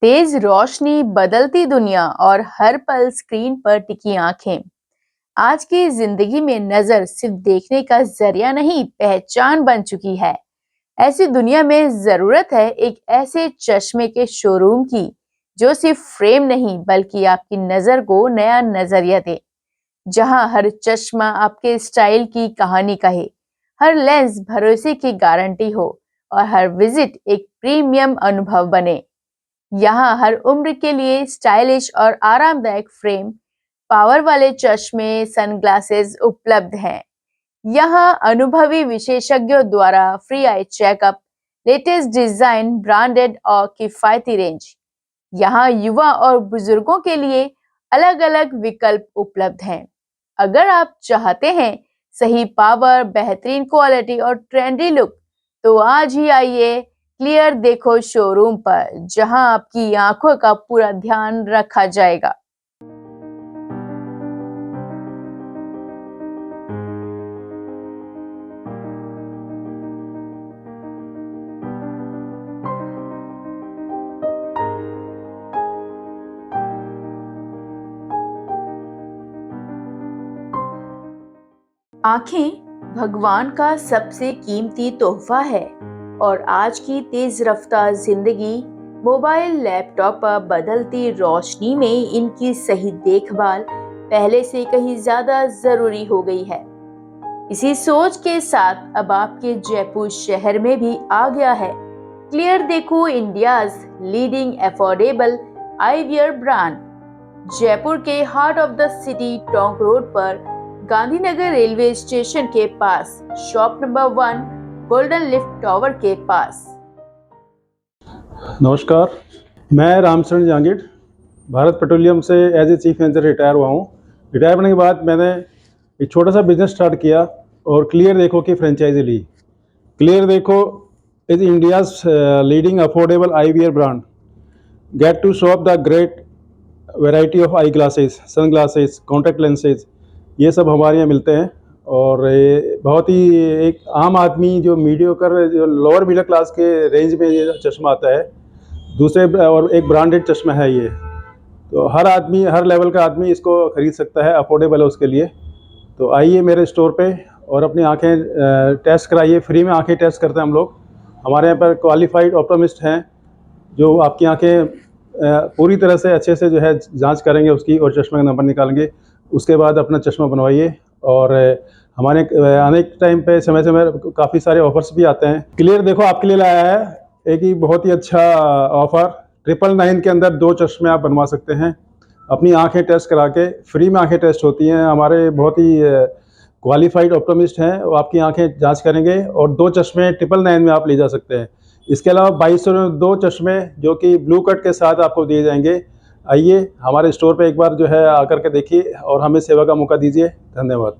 तेज रोशनी, बदलती दुनिया और हर पल स्क्रीन पर टिकी आंखें आज की जिंदगी में नजर सिर्फ देखने का जरिया नहीं, पहचान बन चुकी है। ऐसी दुनिया में जरूरत है एक ऐसे चश्मे के शोरूम की जो सिर्फ फ्रेम नहीं बल्कि आपकी नजर को नया नजरिया दे। जहां हर चश्मा आपके स्टाइल की कहानी कहे, हर लेंस भरोसे की गारंटी हो और हर विजिट एक प्रीमियम अनुभव बने। यहाँ हर उम्र के लिए स्टाइलिश और आरामदायक फ्रेम, पावर वाले चश्मे, सनग्लासेस उपलब्ध हैं। यहाँ अनुभवी विशेषज्ञों द्वारा free eye checkup, latest design, branded और किफायती रेंज। यहाँ युवा और बुजुर्गों के लिए अलग-अलग विकल्प उपलब्ध हैं। अगर आप चाहते हैं सही पावर, बेहतरीन क्वालिटी और ट्रेंडी लुक, तो आज ही आइए क्लियर देखो शोरूम पर, जहां आपकी आंखों का पूरा ध्यान रखा जाएगा। आंखें भगवान का सबसे कीमती तोहफा है और आज की तेज रफ्तार जिंदगी, मोबाइल, लैपटॉप पर बदलती रोशनी में इनकी सही देखभाल पहले से कहीं ज्यादा जरूरी हो गई है। इसी सोच के साथ अब आपके जयपुर शहर में भी आ गया है क्लियर देखो, India's leading affordable eyewear brand. Jaipur के heart of the city Tonk road पर गांधीनगर रेलवे स्टेशन के पास, shop number 1, golden lift tower के पास। नमस्कार, मैं रामचरण जांगिड भारत पेट्रोलियम से as a chief manager retire हुआ हूँ। रिटायर होने के बाद मैंने एक छोटा सा बिजनेस स्टार्ट किया और क्लियर देखो की फ्रेंचाइजी ली। Clear Dekho is India's leading affordable eyewear brand. Get to shop the great variety of eye glasses, sun glasses, contact lenses, ये सब हमारे यहाँ मिलते हैं। और ये बहुत ही एक आम आदमी जो मीडियोकर, जो लोअर मिडिल क्लास के रेंज में ये चश्मा आता है। दूसरे और एक ब्रांडेड चश्मा है ये, तो हर आदमी, हर लेवल का आदमी इसको ख़रीद सकता है, अफोर्डेबल है उसके लिए। तो आइए मेरे स्टोर पे और अपनी आंखें टेस्ट कराइए। फ्री में आंखें टेस्ट करते हैं हम लोग। हमारे यहाँ पर क्वालिफाइड ऑप्टोमिस्ट हैं जो आपकी आंखें पूरी तरह से अच्छे से जो है जांच करेंगे उसकी, और चश्मे का नंबर निकालेंगे। उसके बाद अपना चश्मा बनवाइए। और हमारे आने के टाइम पे समय समय काफ़ी सारे ऑफर्स भी आते हैं। क्लियर देखो आपके लिए लाया है एक ही बहुत ही अच्छा ऑफर। 999 के अंदर 2 चश्मे आप बनवा सकते हैं। अपनी आंखें टेस्ट करा के, फ्री में आंखें टेस्ट होती हैं। हमारे बहुत ही क्वालिफाइड ऑप्टोमिस्ट हैं, वो आपकी आंखें जांच करेंगे और 2 चश्मे 999 में आप ले जा सकते हैं। इसके अलावा 2200 में 2 चश्मे जो कि ब्लू कट के साथ आपको दिए जाएंगे। आइए हमारे स्टोर पे एक बार जो है आकर के देखिए और हमें सेवा का मौका दीजिए। धन्यवाद।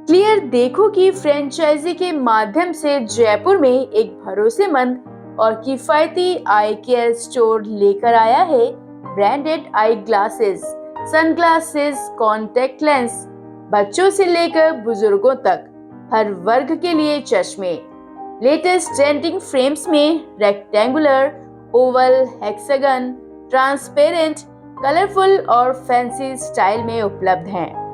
क्लियर देखो की फ्रेंचाइजी के माध्यम से जयपुर में एक भरोसेमंद और किफायती आई केयर स्टोर लेकर आया है branded eye glasses, sunglasses, contact lens, बच्चों से लेकर बुजुर्गों तक हर वर्ग के लिए चश्मे। लेटेस्ट ट्रेंडिंग फ्रेम्स में rectangular, Oval, hexagon, transparent, colourful और फैंसी स्टाइल में उपलब्ध हैं।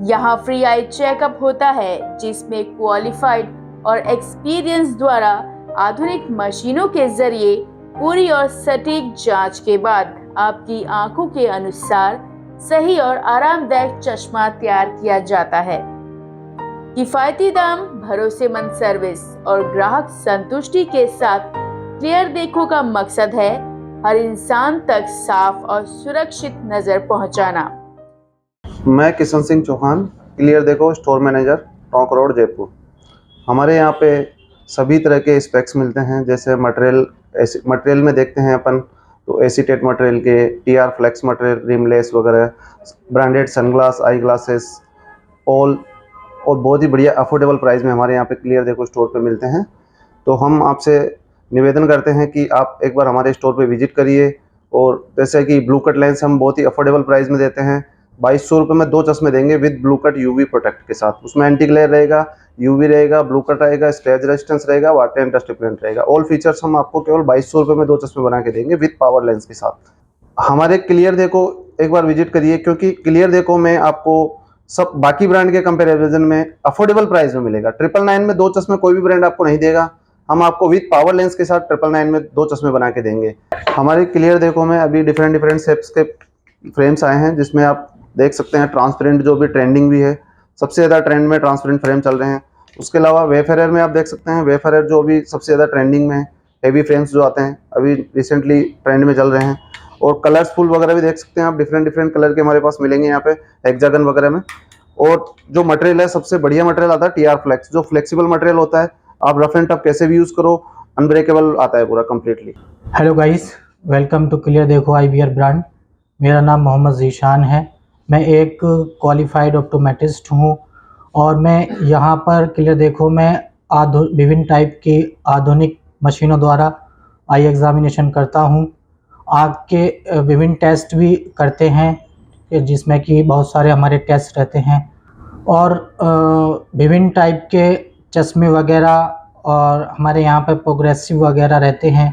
यहाँ फ्री आई चेकअप होता है जिसमें क्वालिफाइड और एक्सपीरियंस द्वारा आधुनिक मशीनों के जरिए पूरी और सटीक जांच के बाद आपकी आंखों के अनुसार सही और आरामदायक चश्मा तैयार किया जाता है। किफायती दाम, भरोसेमंद सर्विस और ग्राहक संतुष्टि के साथ क्लियर देखो का मकसद है हर इंसान तक साफ और सुरक्षित नजर पहुंचाना। मैं किशन सिंह चौहान, क्लियर देखो store manager, Tonk road, Jaipur. हमारे यहाँ पे सभी तरह के स्पेक्स मिलते हैं। जैसे मटेरियल में देखते हैं अपन तो एसीटेट मटेरियल के, टीआर फ्लेक्स मटेरियल, रिमलेस वगैरह, branded sunglass, eye glasses, all, और बहुत ही बढ़िया अफोर्डेबल प्राइस में हमारे यहाँ पे क्लियर देखो स्टोर पे मिलते हैं। तो हम आपसे निवेदन करते हैं कि आप एक बार हमारे स्टोर पे विजिट करिए। और जैसे कि ब्लू कट लेंस हम बहुत ही अफोर्डेबल प्राइस में देते हैं। ₹2200 में 2 चश्मे देंगे with blue cut UV protect के साथ। उसमें एंटी ग्लेयर रहेगा, यूवी रहेगा, ब्लू कट रहेगा, स्क्रैच रेजिस्टेंस रहेगा, वाटर एंड डस्ट रिपेलेंट रहेगा। ऑल फीचर्स हम आपको केवल ₹2200 में 2 चश्मे बना के देंगे विद पावर लेंस के साथ। हमारे क्लियर देखो एक बार विजिट करिए, क्योंकि क्लियर देखो में आपको सब बाकी ब्रांड के कंपैरिजन में अफोर्डेबल प्राइस में मिलेगा। 999 में 2 चश्मे कोई भी ब्रांड आपको नहीं देगा। हम आपको विद पावर लेंस के साथ 999 में 2 चश्मे बना के देंगे। हमारे क्लियर देखो में अभी डिफरेंट शेप्स के फ्रेम्स आए हैं, जिसमें आप देख सकते हैं ट्रांसपेरेंट, जो भी ट्रेंडिंग भी है, सबसे ज़्यादा ट्रेंड में ट्रांसपेरेंट फ्रेम चल रहे हैं। उसके अलावा वेफेयर में आप देख सकते हैं, वेफेयर जो अभी सबसे ज़्यादा ट्रेंडिंग में है, हेवी फ्रेम्स जो आते हैं अभी रिसेंटली ट्रेंड में चल रहे हैं। और कलरफुल वगैरह भी देख सकते हैं आप, डिफरेंट कलर के हमारे पास मिलेंगे यहाँ पे हेक्सागन वगैरह में। और जो मटेरियल है, सबसे बढ़िया मटेरियल आता है TR फ्लेक्स, जो फ्लेक्सिबल मटेरियल होता है, आप रफ एंड टफ कैसे भी यूज़ करो, अनब्रेकेबल आता है पूरा completely. Hello guys, welcome to Clear Dekho IBR brand. मेरा नाम मोहम्मद ज़ीशान है। मैं एक क्वालिफाइड ऑप्टोमेट्रिस्ट हूँ और मैं यहाँ पर क्लियर देखो में विभिन्न टाइप की आधुनिक मशीनों द्वारा आई एग्ज़ामिनेशन करता हूँ। आँख के विभिन्न टेस्ट भी करते हैं, जिसमें कि बहुत सारे हमारे टेस्ट रहते हैं, और विभिन्न टाइप के चश्मे वगैरह, और हमारे यहाँ पर प्रोग्रेसिव वगैरह रहते हैं।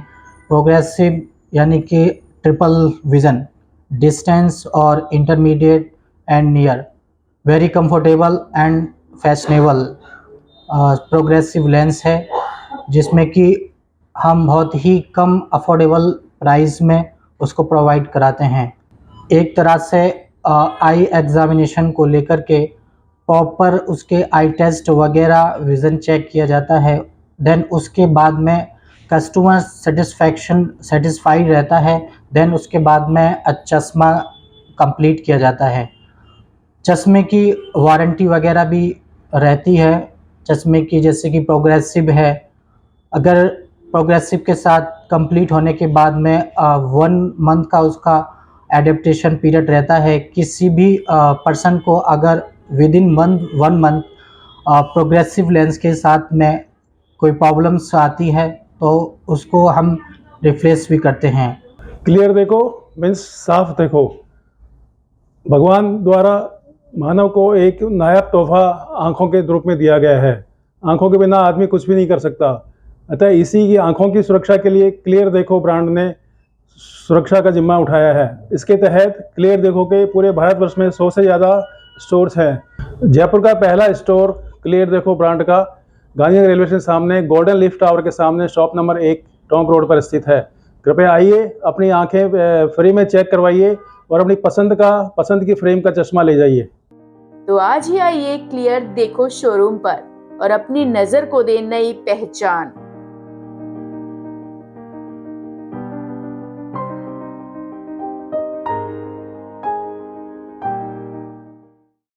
प्रोग्रेसिव यानी कि ट्रिपल विज़न, डिस्टेंस और intermediate and near, very comfortable and fashionable progressive lens है, जिसमें कि हम बहुत ही कम अफोर्डेबल प्राइस में उसको प्रोवाइड कराते हैं। एक तरह से आई एग्ज़ामिनेशन को लेकर के प्रॉपर उसके आई टेस्ट वगैरह विज़न चेक किया जाता है। देन उसके बाद में कस्टमर सेटिस्फाइड रहता है। देन उसके बाद में चश्मा कंप्लीट किया जाता है। चश्मे की वारंटी वगैरह भी रहती है चश्मे की, जैसे कि प्रोग्रेसिव है। अगर प्रोग्रेसिव के साथ कंप्लीट होने के बाद में 1 मंथ का उसका एडेप्टेशन पीरियड रहता है। किसी भी पर्सन को अगर with in 1 month progressive lens के साथ में कोई प्रॉब्लम्स आती है तो उसको हम रिफ्रेश भी करते हैं। क्लियर देखो मीन्स साफ देखो। भगवान द्वारा मानव को एक नायाब तोहफा आँखों के रूप में दिया गया है। आँखों के बिना आदमी कुछ भी नहीं कर सकता। अतः इसी की आँखों की सुरक्षा के लिए क्लियर देखो ब्रांड ने सुरक्षा का जिम्मा उठाया है। इसके तहत क्लियर देखो के पूरे भारतवर्ष में 100 से ज़्यादा स्टोर्स हैं। जयपुर का पहला स्टोर क्लियर देखो ब्रांड का गांधीनगर रेलवे स्टेशन सामने गोल्डन लीफ टावर के सामने शॉप नंबर 1 टोंक रोड पर स्थित है। कृपया आइए, अपनी आंखें फ्री में चेक करवाइए और अपनी पसंद की फ्रेम का चश्मा ले जाइए। तो आज ही आइए क्लियर देखो शोरूम पर और अपनी नजर को दे नई पहचान।